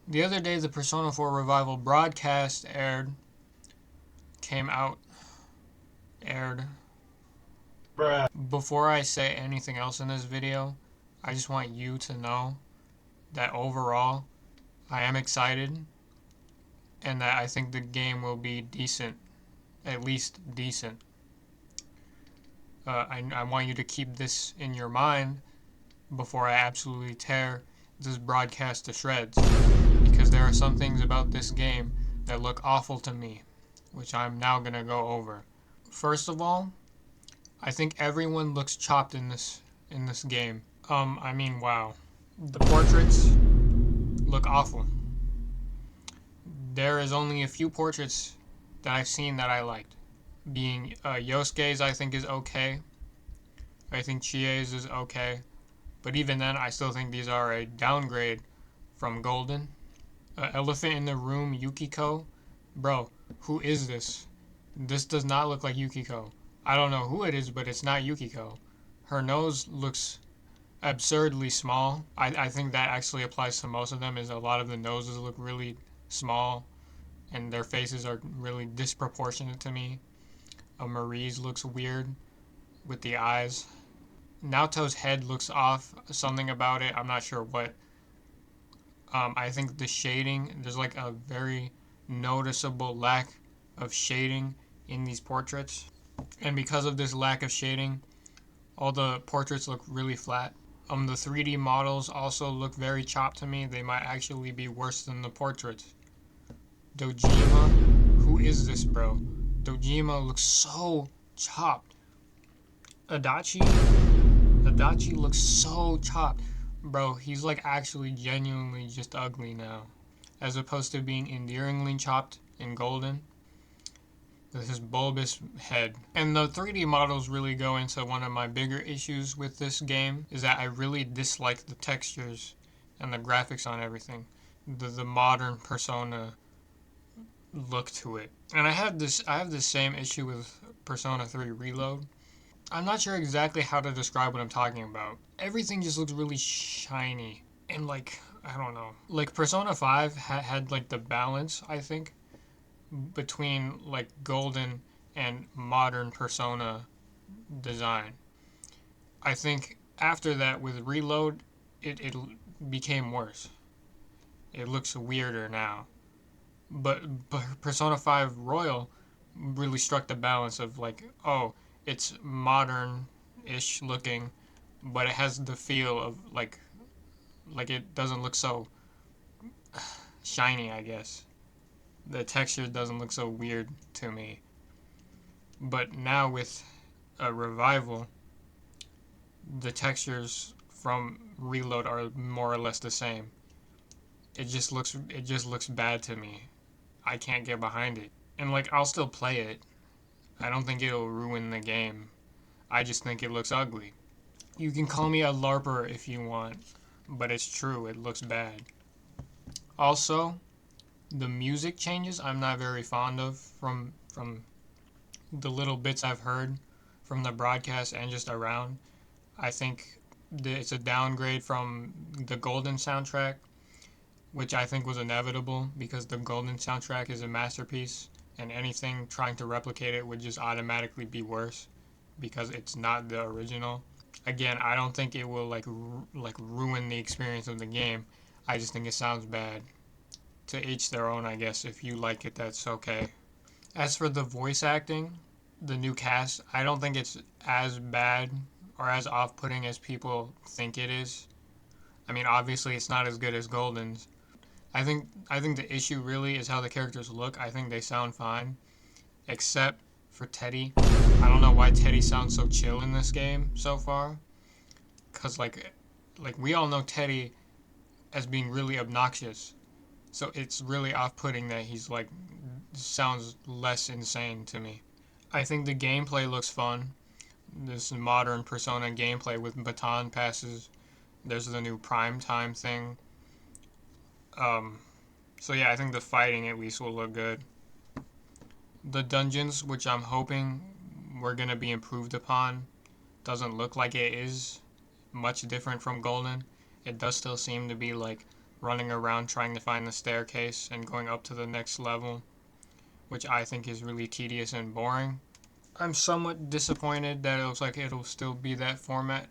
The other day, the Persona 4 Revival broadcast came out, aired. Bruh. Before I say anything else in this video, I just want you to know that overall, I am excited and that I think the game will be decent, at least decent. I want you to keep this in your mind before I absolutely tear this broadcast to shreds, because there are some things about this game that look awful to me, which I'm now gonna go over. First of all, I think everyone looks chopped in this game. I mean, wow. The portraits look awful. There is only a few portraits that I've seen that I liked. Being Yosuke's, I think is okay. I think Chie's is okay. But even then, I still think these are a downgrade from Golden. Elephant in the Room, Yukiko. Bro, who is this? This does not look like Yukiko. I don't know who it is, but it's not Yukiko. Her nose looks absurdly small. I think that actually applies to most of them, is a lot of the noses look really small and their faces are really disproportionate to me. Marie's looks weird with the eyes. Naoto's head looks off, something about it, I'm not sure what. I think the shading, there's like a very noticeable lack of shading in these portraits. And because of this lack of shading, all the portraits look really flat. The 3D models also look very chopped to me. They might actually be worse than the portraits. Dojima, who is this, bro? Dojima looks so chopped. Adachi, Adachi looks so chopped. Bro, he's like actually genuinely just ugly now. As opposed to being endearingly chopped in Golden with his bulbous head. And the 3D models really go into one of my bigger issues with this game, is that I really dislike the textures and the graphics on everything. The modern Persona look to it. And I have this same issue with Persona 3 Reload. I'm not sure exactly how to describe what I'm talking about. Everything just looks really shiny and like I don't know. Like Persona 5 had like the balance, I think, between like golden and modern Persona design. I think after that with Reload, it became worse. It looks weirder now. But Persona 5 Royal really struck the balance of like, oh, it's modern-ish looking, but it has the feel of like it doesn't look so shiny, I guess. The texture doesn't look so weird to me. But now with a revival, the textures from Reload are more or less the same. It just looks bad to me. I can't get behind it. And like I'll still play it. I don't think it'll ruin the game. I just think it looks ugly. You can call me a LARPer if you want, but it's true, it looks bad. Also, the music changes I'm not very fond of from the little bits I've heard from the broadcast and just around. I think it's a downgrade from the Golden soundtrack, which I think was inevitable because the Golden soundtrack is a masterpiece and anything trying to replicate it would just automatically be worse because it's not the original. Again, I don't think it will like ruin the experience of the game. I just think it sounds bad. To each their own, I guess. If you like it, that's okay. As for the voice acting, the new cast, I don't think it's as bad or as off-putting as people think it is. I mean, obviously, it's not as good as Golden's. I think the issue really is how the characters look. I think they sound fine, except for Teddy. I don't know why Teddy sounds so chill in this game so far. Cause like we all know Teddy as being really obnoxious. So it's really off-putting that he's like sounds less insane to me. I think the gameplay looks fun. This modern Persona gameplay with baton passes. There's the new prime time thing. Um, so yeah, I think the fighting at least will look good. The dungeons, which I'm hoping we're gonna be improved upon, doesn't look like it is much different from Golden. It does still seem to be like running around trying to find the staircase and going up to the next level, which I think is really tedious and boring. I'm somewhat disappointed that it looks like it'll still be that format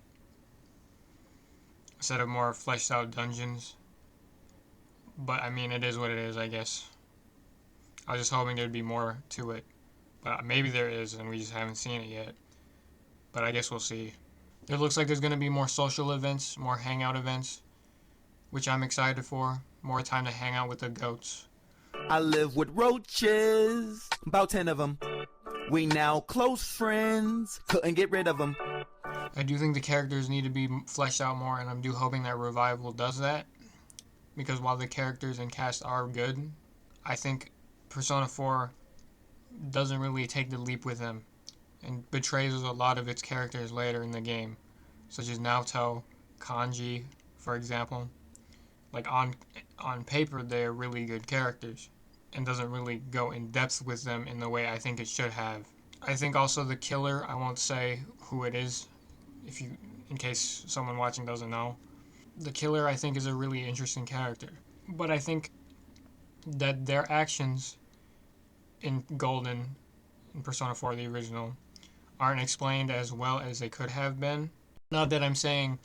instead of more fleshed out dungeons. But I mean, it is what it is, I guess. I was just hoping there'd be more to it. But maybe there is, and we just haven't seen it yet. But I guess we'll see. It looks like there's going to be more social events, more hangout events, which I'm excited for. More time to hang out with the goats. I live with roaches, about 10 of them. We now close friends, couldn't get rid of them. I do think the characters need to be fleshed out more, and I'm hoping that Revival does that. Because while the characters and cast are good, I think Persona 4 doesn't really take the leap with them and betrays a lot of its characters later in the game, such as Naoto, Kanji, for example. Like on paper, they're really good characters and doesn't really go in depth with them in the way I think it should have. I think also the killer, I won't say who it is, in case someone watching doesn't know. The killer, I think, is a really interesting character, but I think that their actions in Golden, in Persona 4, the original, aren't explained as well as they could have been. Not that I'm saying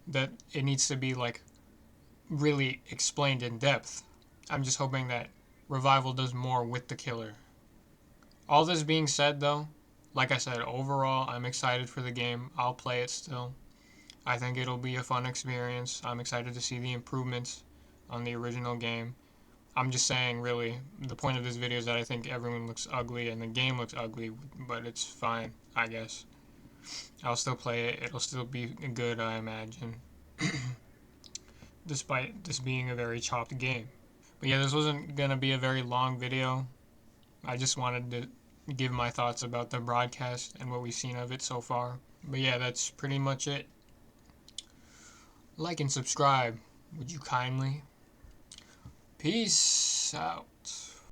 that it needs to be like really explained in depth. I'm just hoping that Revival does more with the killer. All this being said, though, like I said, overall, I'm excited for the game. I'll play it still. I think it'll be a fun experience. I'm excited to see the improvements on the original game. I'm just saying, really, the point of this video is that I think everyone looks ugly and the game looks ugly, but it's fine, I guess. I'll still play it. It'll still be good, I imagine. Despite this being a very chopped game. But yeah, this wasn't going to be a very long video. I just wanted to give my thoughts about the broadcast and what we've seen of it so far. But yeah, that's pretty much it. Like and subscribe, would you kindly? Peace out.